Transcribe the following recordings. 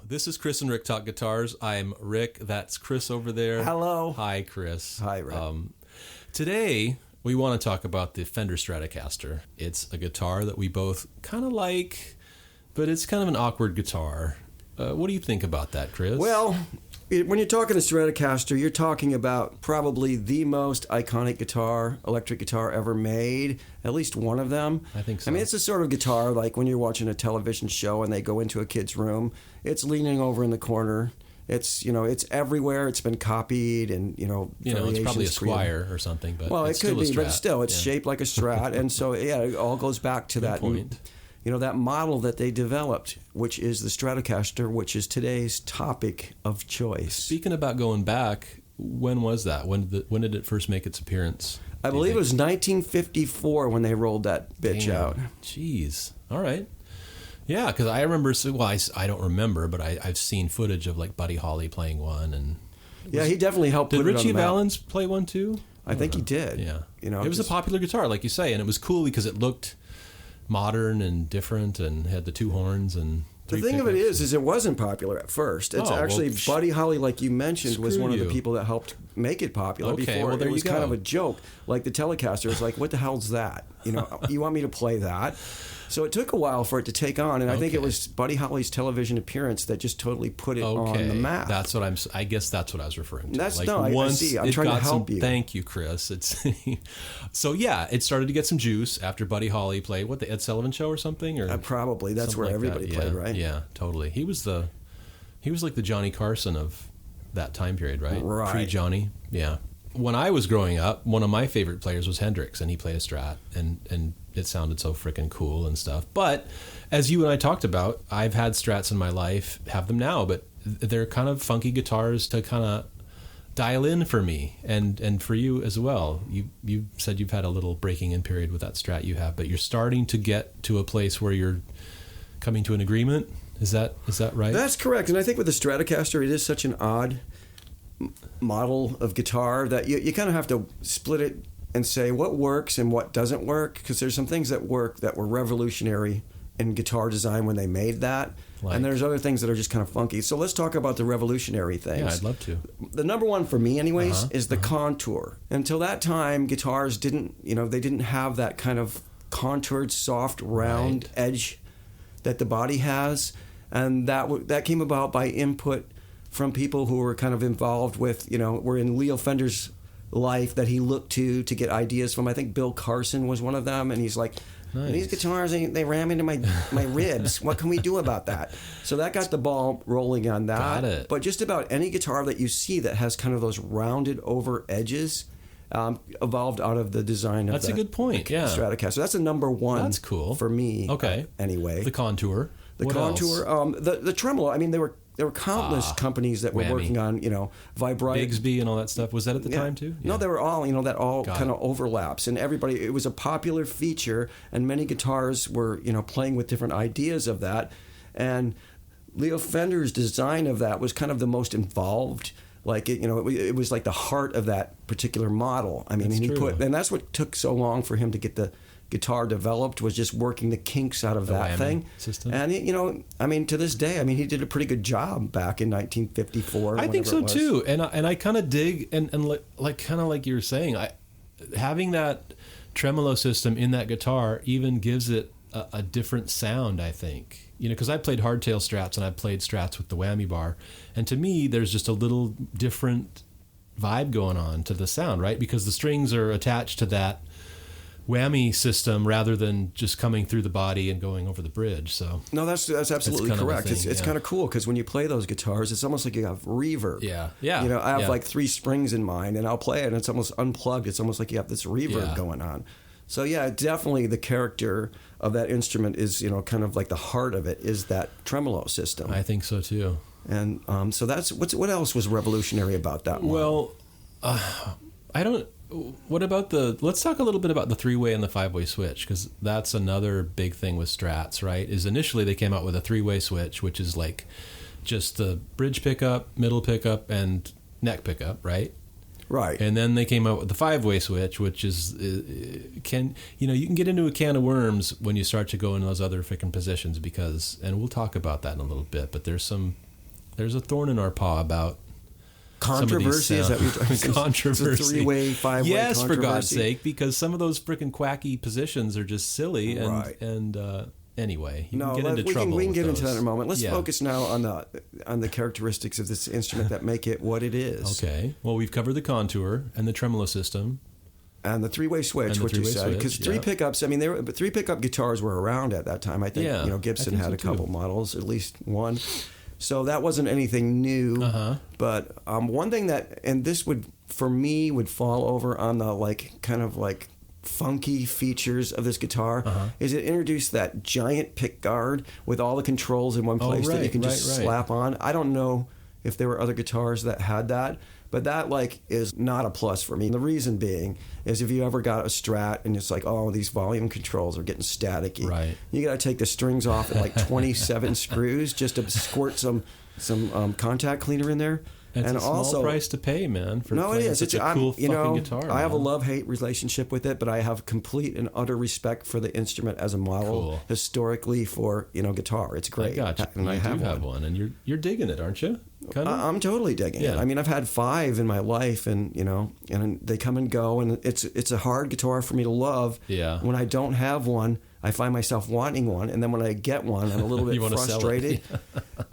This is Chris and Rick Talk Guitars. I'm Rick. That's Chris over there. Hello. Hi, Chris. Hi, Rick. Today, we want to talk about the Fender Stratocaster. It's a guitar that we both kind of like, but it's kind of an awkward guitar. What do you think about that, Chris? Well, when you're talking a Stratocaster, you're talking about probably the most iconic electric guitar ever made, at least one of them. I think so. I mean, it's a sort of guitar like when you're watching a television show and they go into a kid's room. It's leaning over in the corner. It's everywhere. It's been copied and, it's probably a Squire or something. But well, it's it could be, but Strat. still, it's shaped like a Strat. And so, it all goes back to that point. That model that they developed, which is the Stratocaster, which is today's topic of choice. Speaking about going back, when was that? When did it first make its appearance? I believe it was 1954 when they rolled that bitch out. Jeez. All right. Yeah, because I remember, I don't remember, but I've seen footage of like Buddy Holly playing one. And he definitely helped put it on the map. Did Richie Valens play one too? I think he did. Yeah. It was a popular guitar, like you say, and it was cool because it looked modern and different and had the two horns and the thing of it is it wasn't popular at first. It's Buddy Holly, like you mentioned, was one of the people that helped make it popular. Before it was kind of a joke, like the Telecaster. It's like, what the hell's that? You want me to play that? So it took a while for it to take on, and I think it was Buddy Holly's television appearance that just totally put it on the map. That's what I guess that's what I was referring to. I see. I'm trying to help you. Thank you, Chris. So it started to get some juice after Buddy Holly played the Ed Sullivan Show or something, or probably that's where everybody played, right? Yeah, totally. He was like the Johnny Carson of that time period, right? Right. Pre-Johnny. Yeah. When I was growing up, one of my favorite players was Hendrix, and he played a Strat, and it sounded so freaking cool and stuff. But as you and I talked about, I've had Strats in my life, have them now, but they're kind of funky guitars to kind of dial in for me and for you as well. You said you've had a little breaking in period with that Strat you have, but you're starting to get to a place where you're coming to an agreement. Is that right? That's correct. And I think with the Stratocaster, it is such an odd model of guitar that you kind of have to split it and say what works and what doesn't work, because there's some things that work that were revolutionary in guitar design when they made that, and there's other things that are just kind of funky. So let's talk about the revolutionary things. Yeah, I'd love to. The number one for me anyways is the contour. Until that time, guitars didn't have that kind of contoured, soft, round edge that the body has, and that came about by input from people who were kind of involved with, were in Leo Fender's life that he looked to get ideas from. I think Bill Carson was one of them, and he's like, nice. These guitars, they ram into my ribs. What can we do about that? So that got the ball rolling on that. Got it. But just about any guitar that you see that has kind of those rounded over edges evolved out of the design of That's a good point, yeah. Stratocaster. That's a number one. That's cool. For me. Okay. Anyway. The contour. What contour. Else? The tremolo. I mean, there were countless companies that were working on, vibrato. Bigsby and all that stuff. Was that at the time too? Yeah. No, they were all, that all kind of overlaps. And everybody, it was a popular feature, and many guitars were, playing with different ideas of that. And Leo Fender's design of that was kind of the most involved. Like, it was like the heart of that particular model. I mean, and that's what took so long for him to get the guitar developed, was just working the kinks out of that thing system. And to this day, he did a pretty good job back in 1954. I think so too, and I kind of dig and like you were saying, having that tremolo system in that guitar even gives it a different sound. I think because I played hardtail Strats and I played Strats with the whammy bar, and to me there's just a little different vibe going on to the sound, right? Because the strings are attached to that whammy system rather than just coming through the body and going over the bridge. So no, that's absolutely correct. It's kind of cool because when you play those guitars, it's almost like you have reverb. Yeah. I have like 3 springs in mine, and I'll play it, and it's almost unplugged. It's almost like you have this reverb going on. So yeah, definitely the character of that instrument is kind of like the heart of it is that tremolo system. I think so too. And so that's what else was revolutionary about that one? Well, I don't. What about let's talk a little bit about the 3-way and the 5-way switch, because that's another big thing with Strats, right? Is initially they came out with a 3-way switch, which is like just the bridge pickup, middle pickup, and neck pickup, right? Right. And then they came out with the 5-way switch, which is you can get into a can of worms when you start to go into those other freaking positions, because, and we'll talk about that in a little bit, but there's some there's a thorn in our paw about controversy. Is that what you're talking about? Controversy. It's a three-way, five-way yes, controversy. for God's sake, because some of those freaking quacky positions are just silly. And anyway, you can get into trouble. We can get into that in a moment. Let's Yeah. focus now on the characteristics of this instrument that make it what it is. Okay. Well, we've covered the contour and the tremolo system. And the three-way switch, what you said. Because three pickups, I mean, three pickup guitars were around at that time. I think, Gibson had a couple models, at least one. So that wasn't anything new. But one thing that, and this would, for me, would fall over on the funky features of this guitar, is it introduced that giant pick guard with all the controls in one place that you can just slap on. I don't know if there were other guitars that had that. But that is not a plus for me. And the reason being is if you ever got a Strat and it's these volume controls are getting staticky. Right. You got to take the strings off at 27 screws just to squirt some contact cleaner in there. It's a small price to pay, man. For it is. It's a cool fucking guitar. I have a love-hate relationship with it, but I have complete and utter respect for the instrument as a model historically for guitar. It's great. I got you. And I have one, and you're digging it, aren't you? I'm totally digging it. I mean, I've had 5 in my life, and and they come and go, and it's a hard guitar for me to love. Yeah. When I don't have one, I find myself wanting one, and then when I get one, I'm a little bit frustrated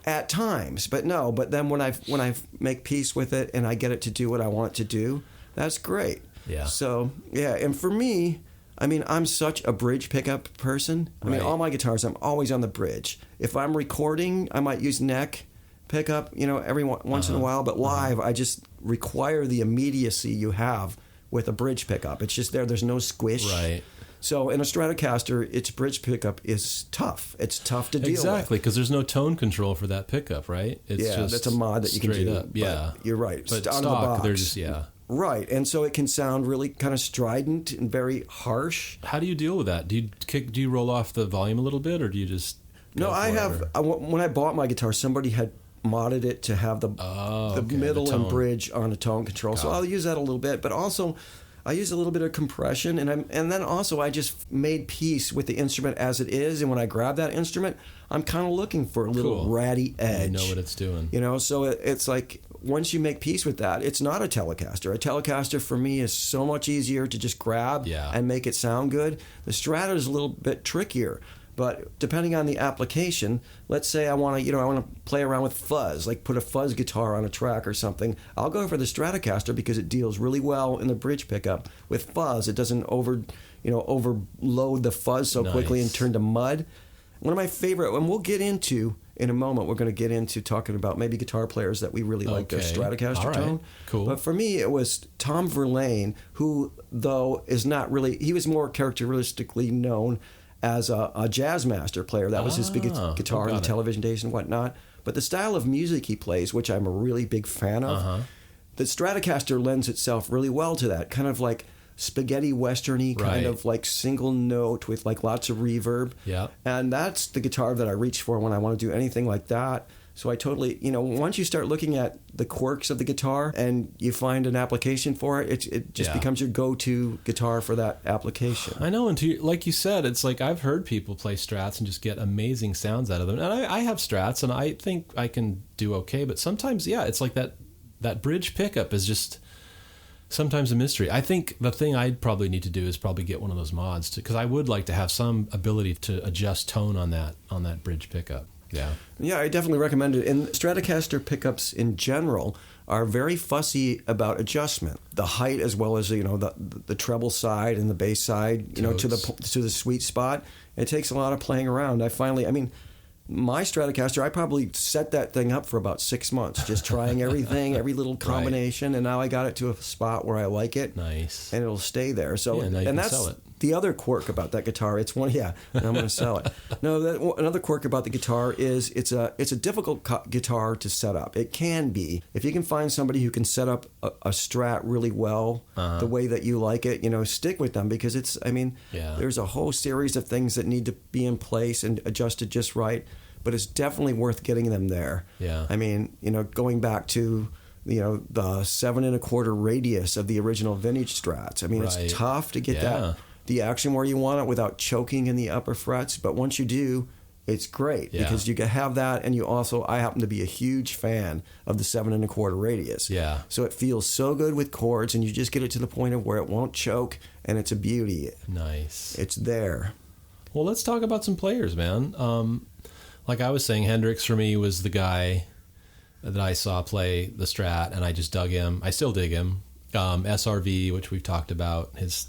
at times. But then when I make peace with it and I get it to do what I want it to do, that's great. Yeah. So and for me, I mean, I'm such a bridge pickup person. I mean, all my guitars, I'm always on the bridge. If I'm recording, I might use neck pickup, every once in a while, but live, I just require the immediacy you have with a bridge pickup. It's just there's no squish. Right. So in a Stratocaster, its bridge pickup is tough. It's tough to deal with. Exactly, because there's no tone control for that pickup, right? It's just that's a mod that you can do. Up. Yeah, you're right. But out stock, of the box. there's right, and so it can sound really kind of strident and very harsh. How do you deal with that? Do you roll off the volume a little bit, or do you just? No, when I bought my guitar, somebody had modded it to have the middle and bridge on a tone control. So I'll use that a little bit, but also I use a little bit of compression, and then also I just made peace with the instrument as it is. And when I grab that instrument, I'm kind of looking for a little ratty edge. You know what it's doing. So it's like once you make peace with that, it's not a Telecaster. A Telecaster for me is so much easier to just grab and make it sound good. The Strata is a little bit trickier. But depending on the application, let's say I want to play around with fuzz, like put a fuzz guitar on a track or something. I'll go for the Stratocaster because it deals really well in the bridge pickup with fuzz. It doesn't overload the fuzz so quickly and turn to mud. One of my favorite, and we'll get into in a moment, we're going to get into talking about maybe guitar players that we really like their Stratocaster tone. Cool. But for me, it was Tom Verlaine, who though is not really, he was more characteristically known as a jazz master player. That was his biggest guitar in the television days and whatnot. But the style of music he plays, which I'm a really big fan of, the Stratocaster lends itself really well to that, kind of like spaghetti western-y kind of like single note with like lots of reverb. Yeah. And that's the guitar that I reach for when I want to do anything like that. So I totally, once you start looking at the quirks of the guitar and you find an application for it, it just becomes your go-to guitar for that application. I know, and like you said, it's like I've heard people play Strats and just get amazing sounds out of them. And I have Strats, and I think I can do okay, but sometimes, it's like that bridge pickup is just sometimes a mystery. I think the thing I'd probably need to do is probably get one of those mods, because I would like to have some ability to adjust tone on that bridge pickup. Yeah, I definitely recommend it. And Stratocaster pickups in general are very fussy about adjustment, the height as well as the treble side and the bass side, to the sweet spot. It takes a lot of playing around. My Stratocaster, I probably set that thing up for about 6 months, just trying everything, every little combination, and now I got it to a spot where I like it. Nice. And it'll stay there. So, now you and can that's sell it. The other quirk about that guitar. It's one, and I'm going to sell it. No, another quirk about the guitar is it's a difficult guitar to set up. It can be if you can find somebody who can set up a Strat really well, the way that you like it. Stick with them, because there's a whole series of things that need to be in place and adjusted just right. But it's definitely worth getting them there. Yeah. Going back to the 7 1/4 radius of the original vintage Strats. It's tough to get the action where you want it without choking in the upper frets. But once you do, it's great because you can have that, and you also, I happen to be a huge fan of the 7 1/4 radius. Yeah. So it feels so good with chords, and you just get it to the point of where it won't choke, and it's a beauty. Nice. It's there. Well, let's talk about some players, man. Like I was saying, Hendrix for me was the guy that I saw play the Strat, and I just dug him. I still dig him. SRV, which we've talked about, his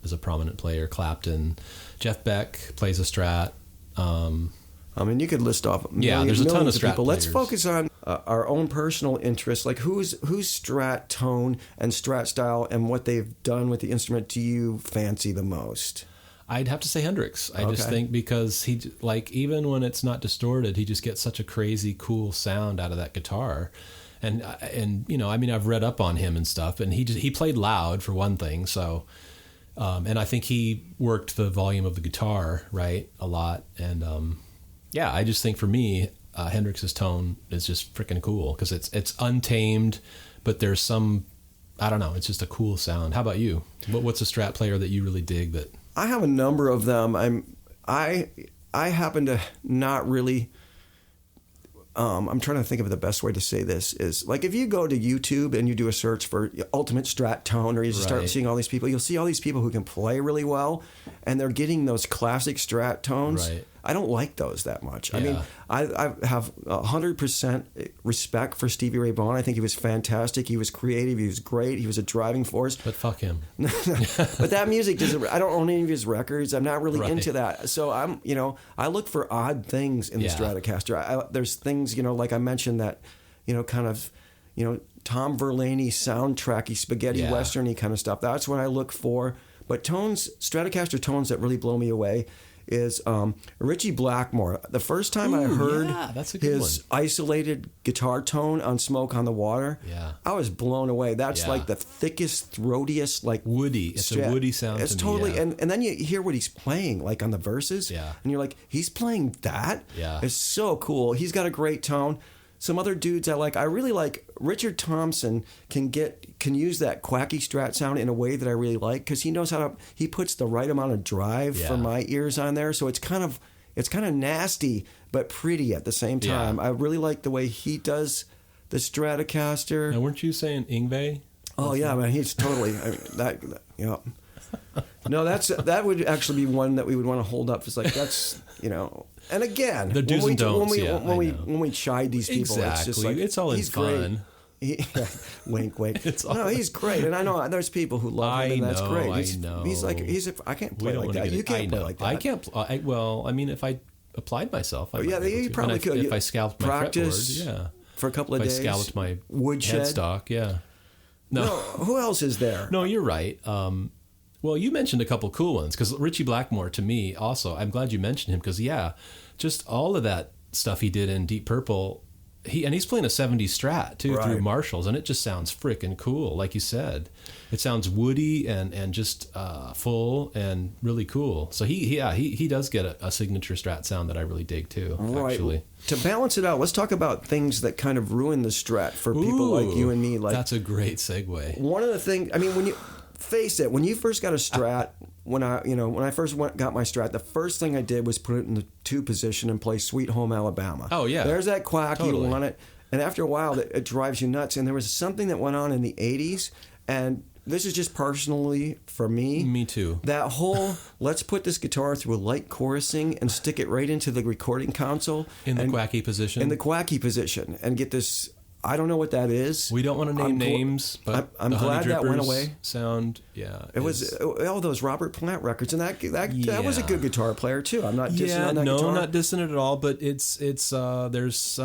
is a prominent player. Clapton, Jeff Beck plays a Strat. I mean, you could list off there's a ton of Strat people. players. Let's focus on our own personal interests, like whose Strat tone and Strat style and what they've done with the instrument do you fancy the most? I'd have to say Hendrix. I just think because he, like, even when it's not distorted, he just gets such a crazy cool sound out of that guitar. And you know, I mean, I've read up on him and stuff, and he played loud for one thing, so. And I think he worked the volume of the guitar, right, a lot. And, I just think for me, Hendrix's tone is just freaking cool because it's untamed, but there's some, I don't know, it's just a cool sound. How about you? What's a Strat player that you really dig that? I have a number of them. I happen to not really... I'm trying to think of the best way to say this is, like, if you go to YouTube and you do a search for ultimate Strat tone, or you just start seeing all these people, you'll see all these people who can play really well, and they're getting those classic Strat tones. Right. I don't like those that much. Yeah. I mean, I have 100% respect for Stevie Ray Vaughan. I think he was fantastic. He was creative. He was great. He was a driving force. But fuck him. But that music doesn't. I don't own any of his records. I'm not really into that. So I look for odd things in the Stratocaster. There's things, like I mentioned that, kind of, Tom Verlaine soundtracky, spaghetti westerny kind of stuff. That's what I look for. But Stratocaster tones that really blow me away is Richie Blackmore. The first time I heard his isolated guitar tone on Smoke on the Water, I was blown away. That's like the thickest, throatiest, like woody. It's a woody sound. It's totally, and then you hear what he's playing, like on the verses, and you're like, he's playing that. It's so cool. He's got a great tone. Some other dudes I really like. Richard Thompson can use that quacky Strat sound in a way that I really like, because he knows he puts the right amount of drive for my ears on there. So it's kind of nasty but pretty at the same time. I really like the way he does the Stratocaster. Now, weren't you saying Yngwie? Oh yeah, man, he's totally No, that would actually be one that we would want to hold up. It's like that's And again, the do's and don'ts. When we chide these people, it's just like it's all in fun. Wink, wink. He's great, and I know there's people who love him, and that's great. I can't play like that. You can't play like that. I can't. I mean, if I applied myself, you probably could. If I scalped my fretboard, for a couple of days. If I scalped my woodshed headstock, No, who else is there? No, you're right. Well, you mentioned a couple cool ones, because Richie Blackmore, to me, also, I'm glad you mentioned him, because just all of that stuff he did in Deep Purple, he's playing a 70s Strat too, through Marshalls, and it just sounds freaking cool. Like you said, it sounds woody and just full and really cool. So he does get a signature Strat sound that I really dig too. Right. Actually, to balance it out, let's talk about things that kind of ruin the Strat for people like you and me. Like, that's a great segue. One of the things, I mean, when you face it, when you first got a Strat, when I first got my Strat, the first thing I did was put it in the 2 position and play Sweet Home Alabama. Oh yeah, there's that quack, you want it, and after a while it drives you nuts. And there was something that went on in the 80s, and this is just personally for me. Me too. That whole let's put this guitar through a light chorusing and stick it right into the recording console in the quacky position. In the quacky position, and get this. I don't know what that is. We don't want to name names, but I'm glad that went away. Sound, it was all those Robert Plant records, and that was a good guitar player too. I'm not dissing on that guitar. Not dissing it at all, but it's there's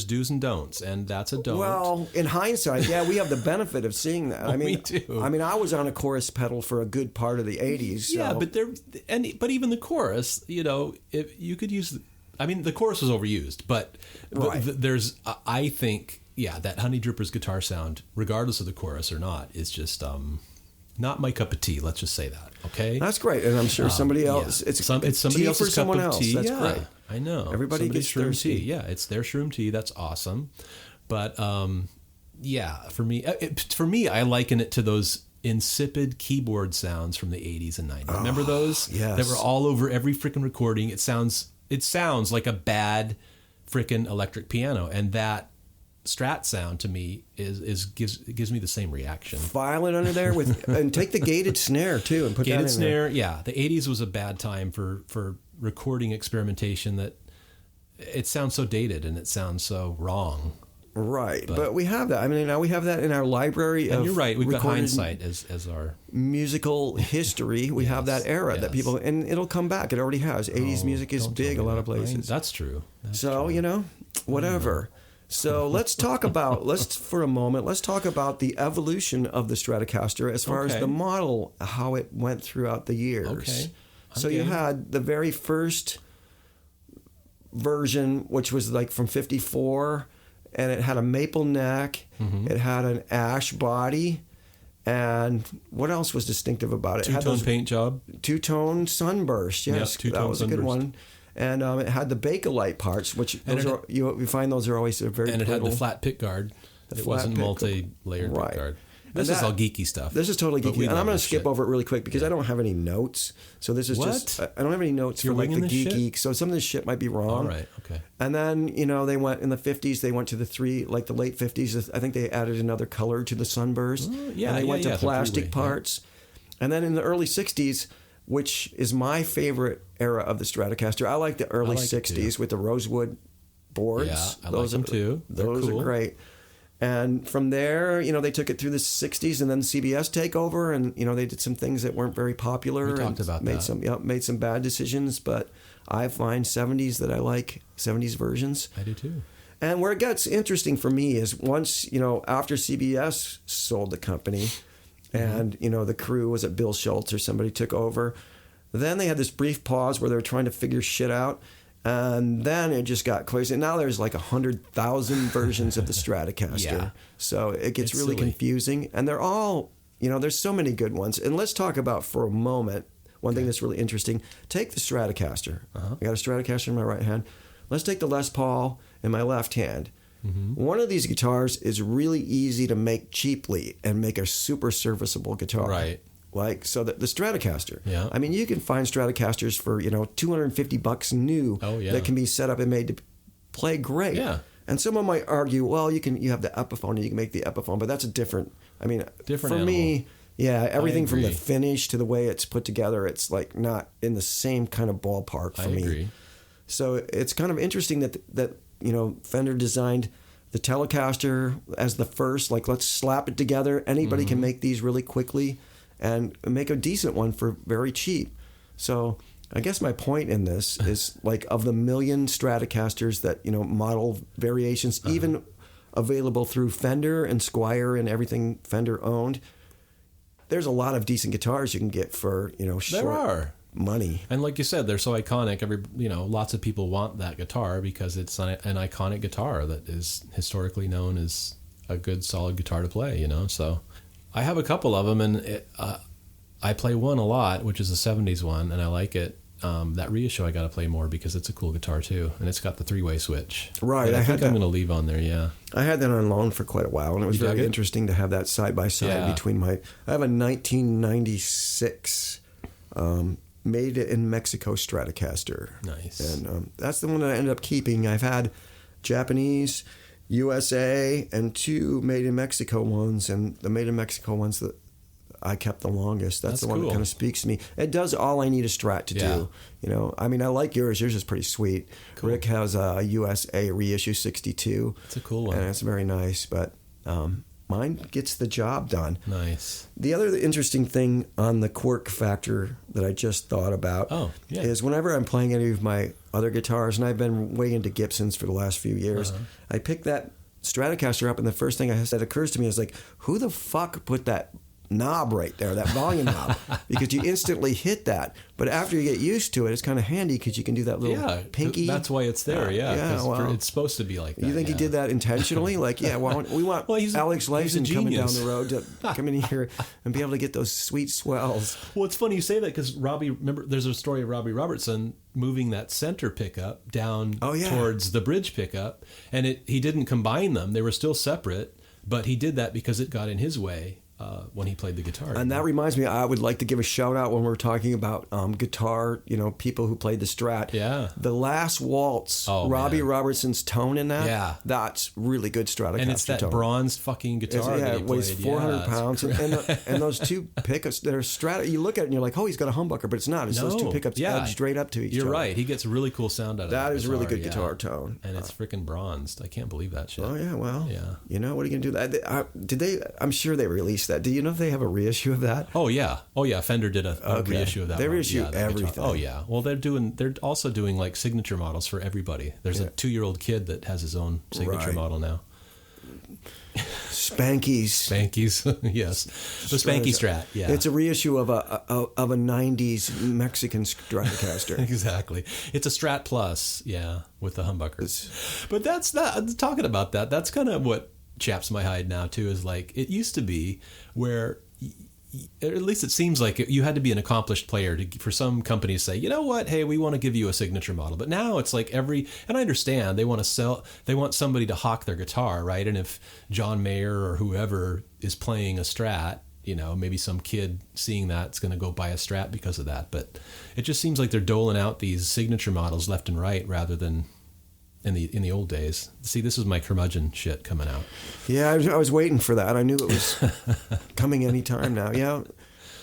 do's and don'ts, and that's a don't. Well, in hindsight, we have the benefit of seeing that. I mean, me too. I mean, I was on a chorus pedal for a good part of the 80s. Yeah, so. but even the chorus, if you could use. I mean, the chorus was overused, but there's, I think, that Honey Dripper's guitar sound, regardless of the chorus or not, is just not my cup of tea. Let's just say that, okay? That's great, and I'm sure somebody else. It's somebody else's cup of tea. That's great. I know. Everybody gets their tea. Yeah, it's their shroom tea. That's awesome. But for me, I liken it to those insipid keyboard sounds from the 80s and 90s. Remember those? Yes. That were all over every freaking recording. It sounds like a bad freaking electric piano, and that Strat sound to me gives me the same reaction. File it under there and take the gated snare too and put gated that in snare. there. Yeah, the 80s was a bad time for recording experimentation. That it sounds so dated and it sounds so wrong. Right, but we have that. I mean, now we have that in our library. And of you're right. We've got recorded hindsight as our musical history. We have that era that people, and it'll come back. It already has. 80s music is big a lot of places. That's true. So, you know, whatever. So let's talk about, for a moment, let's talk about the evolution of the Stratocaster as far as the model, how it went throughout the years. Okay. So you had the very first version, which was like from 54, and it had a maple neck. Mm-hmm. It had an ash body. And what else was distinctive about it? Two-tone paint job. Two-tone sunburst, yes. Yep, that was a good sunburst. one. And it had the Bakelite parts, which you find those are always very And it brittle. had the flat pick guard. It wasn't multi-layered pick guard. This is all geeky stuff. This is totally geeky. And I'm going to skip over it really quick because I don't have any notes. So this is just... I don't have any notes for like the geeky. So some of this shit might be wrong. All right, okay. And then, you know, they went in the 50s, they went to the late 50s. I think they added another color to the sunburst. And they went to plastic parts. Yeah. And then in the early 60s, which is my favorite era of the Stratocaster. I like the early 60s with the rosewood boards. Yeah, I like them too. Those are great. And from there, you know, they took it through the 60s and then CBS takeover, and, you know, they did some things that weren't very popular. We talked about that. Made some bad decisions, but I find 70s that I like, 70s versions. I do too. And where it gets interesting for me is once, you know, after CBS sold the company and, you know, the crew was at Bill Schultz or somebody took over, then they had this brief pause where they were trying to figure shit out. And then it just got crazy. And now there's like 100,000 versions of the Stratocaster. Yeah. So it gets really confusing. And they're all, you know, there's so many good ones. And let's talk about for a moment one thing that's really interesting. Take the Stratocaster. I got a Stratocaster in my right hand. Let's take the Les Paul in my left hand. Mm-hmm. One of these guitars is really easy to make cheaply and make a super serviceable guitar. Right. Like, so the Stratocaster. Yeah. I mean, you can find Stratocasters for, you know, $250 new that can be set up and made to play great. Yeah. And someone might argue, well, you have the Epiphone and you can make the Epiphone, but that's a different for animal. Me, everything from the finish to the way it's put together, it's like not in the same kind of ballpark for me. I agree. So it's kind of interesting that you know, Fender designed the Telecaster as the first, like, let's slap it together. Anybody can make these really quickly and make a decent one for very cheap. So I guess my point in this is, like, of the million Stratocasters that, you know, model variations, even available through Fender and Squier and everything Fender owned, there's a lot of decent guitars you can get for, you know, short money. And like you said, they're so iconic. Lots of people want that guitar because it's an iconic guitar that is historically known as a good, solid guitar to play, you know, so... I have a couple of them, and I play one a lot, which is a 70s one, and I like it. That reissue I got to play more because it's a cool guitar too, and it's got the 3-way switch. Right. I think I'm going to leave on there. Yeah. I had that on loan for quite a while, and it was very interesting to have that side by side between I have a 1996 made in Mexico Stratocaster. Nice. And that's the one that I ended up keeping. I've had Japanese, USA, and 2 made in Mexico ones, and the made in Mexico ones that I kept the longest. That's the one that kind of speaks to me. It does all I need a Strat to do. You know, I mean, I like yours. Yours is pretty sweet. Cool. Rick has a USA reissue 62. It's a cool one. And it's very nice, but mine gets the job done. Nice. The other interesting thing on the quirk factor that I just thought about is whenever I'm playing any of my other guitars, and I've been way into Gibsons for the last few years, I pick that Stratocaster up, and the first thing that occurs to me is like, who the fuck put that knob right there, that volume knob? Because you instantly hit that. But after you get used to it, it's kind of handy because you can do that little pinky. That's why it's there, well, it's supposed to be like that. You think he did that intentionally? Like, we want Alex Lyson coming down the road to come in here and be able to get those sweet swells. Well, it's funny you say that because remember, there's a story of Robbie Robertson moving that center pickup down towards the bridge pickup, and he didn't combine them. They were still separate, but he did that because it got in his way when he played the guitar. And that reminds me, I would like to give a shout out when we're talking about guitar, people who played the Strat. Yeah. The Last Waltz, Robbie Robertson's tone in that, that's really good Stratocaster and it's that tone. bronze fucking guitar that he it weighs played. 400 pounds. And those two pickups, they're Strat. You look at it and you're like, oh, he's got a humbucker, but it's not. It's those two pickups edged straight up to each other. You're right. He gets a really cool sound out of that. That is really good guitar tone. And it's freaking bronzed. I can't believe that shit. Oh, yeah, well, what are you going to do? I'm sure they released that. Do you know if they have a reissue of that? Oh yeah. Fender did a reissue of that. They reissue everything. Guitar. Oh yeah. Well, they're also doing like signature models for everybody. There's a 2-year-old kid that has his own signature model now. Spankies, yes, the Spanky Strat. Yeah, it's a reissue of a '90s Mexican Stratocaster. Exactly, it's a Strat Plus, with the humbuckers. But that's not talking about that. That's kind of what chaps my hide now too. Is like it used to be, where at least it seems like you had to be an accomplished player for some companies to say, you know what, hey, we want to give you a signature model. But now it's like and I understand they want somebody to hawk their guitar, right? And if John Mayer or whoever is playing a Strat, maybe some kid seeing that is going to go buy a Strat because of that. But it just seems like they're doling out these signature models left and right rather than in the old days. See, this is my curmudgeon shit coming out. Yeah, I was waiting for that. I knew it was coming any time now. Yeah,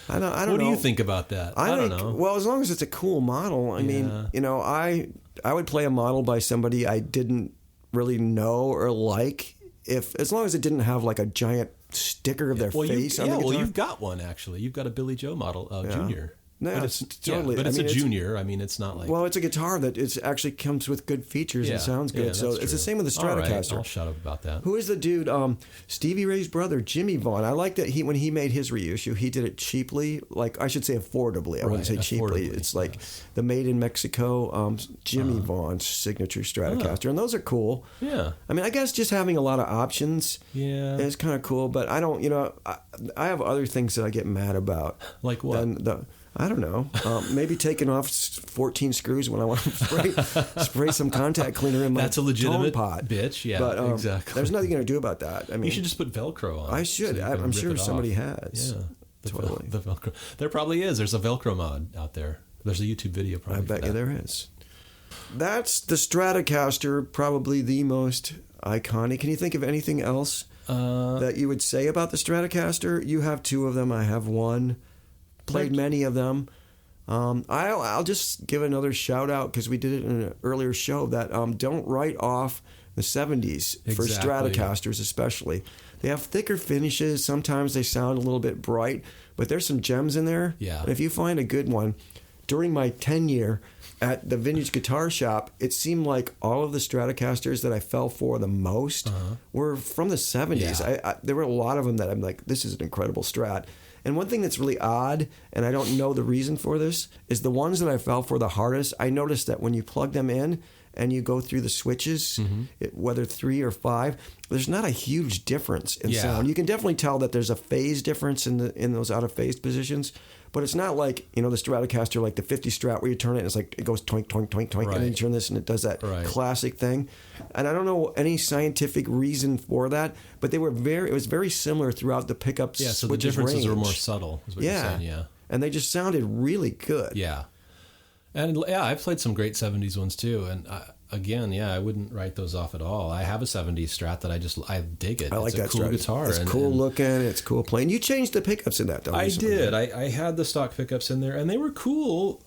I don't know. What do you think about that? I don't know. Well, as long as it's a cool model. I mean, I would play a model by somebody I didn't really know or like, as long as it didn't have like a giant sticker of their face on the guitar. Well, you've got one actually. You've got a Billy Joe model, Junior. No, but it's totally. But it's a Junior. I mean, it's not like. Well, it's a guitar that actually comes with good features and sounds good. So it's the same with the Stratocaster. Right, I'll shut up about that. Who is the dude? Stevie Ray's brother, Jimmy Vaughn. I like that when he made his reissue, he did it cheaply. Like, I should say affordably. I wouldn't say cheaply. It's like the Made in Mexico Jimmy Vaughn's signature Stratocaster, and those are cool. Yeah. I mean, I guess just having a lot of options is kind of cool. But I don't. I have other things that I get mad about. Like what? I don't know. Maybe taking off 14 screws when I want to spray some contact cleaner in my That's a legitimate tone pot. Bitch. Yeah, but, exactly. There's nothing you can do about that. I mean, you should just put Velcro on. I should. So I'm sure somebody has. Yeah, totally. The Velcro. There probably is. There's a Velcro mod out there. There's a YouTube video probably. I bet you there is. That's the Stratocaster, probably the most iconic. Can you think of anything else that you would say about the Stratocaster? You have 2 of them. I have 1. Played many of them. I'll just give another shout out because we did it in an earlier show that don't write off the 70s for Stratocasters especially. They have thicker finishes. Sometimes they sound a little bit bright, but there's some gems in there. Yeah. And if you find a good one, during my tenure at the vintage guitar shop, it seemed like all of the Stratocasters that I fell for the most were from the 70s. Yeah. There were a lot of them that I'm like, this is an incredible Strat. And one thing that's really odd, and I don't know the reason for this, is the ones that I fell for the hardest, I noticed that when you plug them in and you go through the switches, whether 3 or 5, there's not a huge difference in sound. You can definitely tell that there's a phase difference in those out of phase positions, but it's not like, the Stratocaster, like the 50 Strat where you turn it and it's like it goes toink, toink, toink, toink, and then you turn this and it does that classic thing. And I don't know any scientific reason for that, but it was very similar throughout the pickups. Yeah, so the differences are more subtle, is what you're saying, and they just sounded really good. Yeah. And I've played some great 70s ones too. And I wouldn't write those off at all. I have a 70s Strat that I dig it. I like that cool Strat. Guitar. It's cool looking. It's cool playing. You changed the pickups in that, though. I did. I had the stock pickups in there, and they were cool.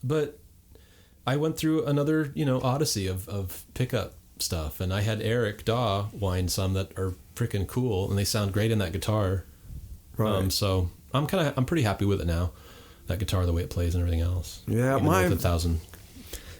But I went through another, odyssey of pickup stuff, and I had Eric Daw wind some that are freaking cool, and they sound great in that guitar. Right. So I'm pretty happy with it now. That guitar, the way it plays, and everything else. Yeah, with 1,000.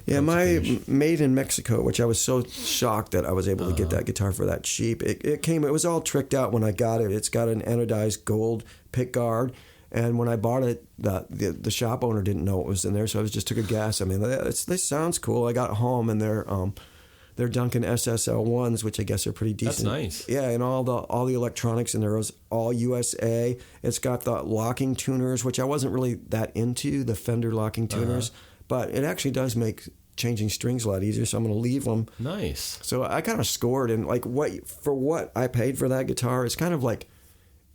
Yeah, my Made in Mexico, which I was so shocked that I was able to get that guitar for that cheap. It was all tricked out when I got it. It's got an anodized gold pick guard, and when I bought it, the shop owner didn't know it was in there, so I just took a guess. I mean, this sounds cool. I got home and they're Duncan SSL ones, which I guess are pretty decent. That's nice. Yeah, and all the electronics in there was all USA. It's got the locking tuners, which I wasn't really that into, the Fender locking tuners, but it actually does make changing strings a lot easier, so I'm going to leave them. Nice. So I kind of scored, and like what I paid for that guitar, it's kind of like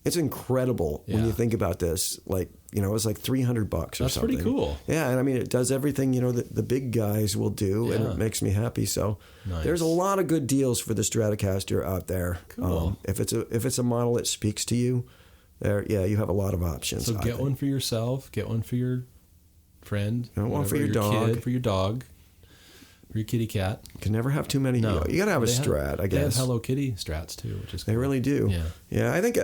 It's incredible when you think about this. Like, it's like $300 or That's something. pretty cool. Yeah, and I mean, it does everything, that the big guys will do, and it makes me happy. So there's a lot of good deals for the Stratocaster out there. Cool. If it's a model that speaks to you, you have a lot of options. So get one for yourself, get one for your friend, one for your dog. kid, for your dog, for your kitty cat. You can never have too many. No. You got to have a Strat, I guess. They have Hello Kitty Strats too, which is cool. They really do. Yeah. Yeah, I think,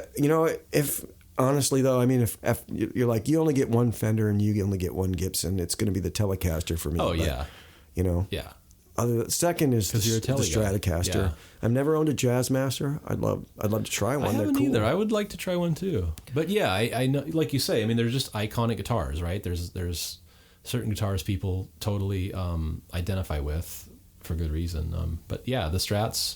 if honestly though, I mean, if you're like, you only get one Fender and you only get one Gibson, it's going to be the Telecaster for me. Oh, yeah. Yeah. Second is the Stratocaster. Yeah. I've never owned a Jazzmaster. I'd love to try one. I haven't They're cool. either. I would like to try one too. But yeah, I know, like you say, I mean, they're just iconic guitars, right? There's certain guitars people totally identify with for good reason. But yeah, the Strats,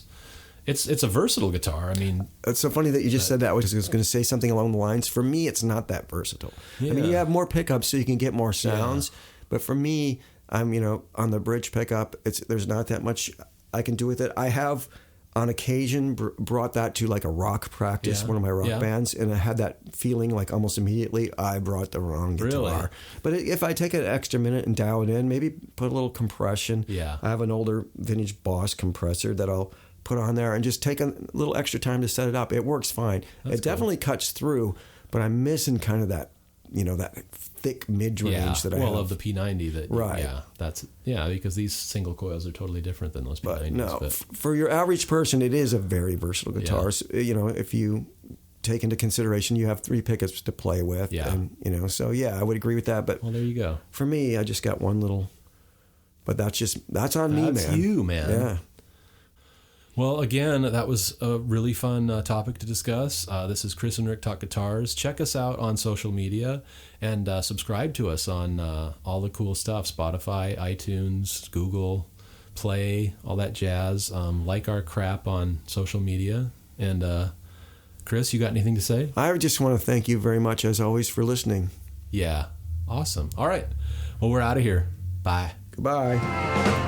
it's a versatile guitar. I mean, it's so funny that you just said that. I was going to say something along the lines. For me, it's not that versatile. Yeah. I mean, you have more pickups, so you can get more sounds. Yeah. But for me, I'm on the bridge pickup. There's not that much I can do with it. I have on occasion brought that to like a rock practice, one of my rock bands, and I had that feeling like almost immediately I brought the wrong guitar. Really? But if I take an extra minute and dial it in, maybe put a little compression. Yeah. I have an older vintage Boss compressor that I'll put on there and just take a little extra time to set it up. It works fine. It definitely cuts through, but I'm missing kind of that, that thick mid-range that I have. Well, of the P90 that, right. Because these single coils are totally different than those P90s. But for your average person, it is a very versatile guitar. Yeah. So, if you take into consideration you have 3 pickups to play with. Yeah. And, so I would agree with that. But well, there you go. For me, I just got one little, but that's on me, man. That's you, man. Yeah. Well, again, that was a really fun topic to discuss. This is Chris and Rick Talk Guitars. Check us out on social media and subscribe to us on all the cool stuff, Spotify, iTunes, Google Play, all that jazz. Like our crap on social media. And Chris, you got anything to say? I just want to thank you very much, as always, for listening. Yeah. Awesome. All right. Well, we're out of here. Bye. Goodbye.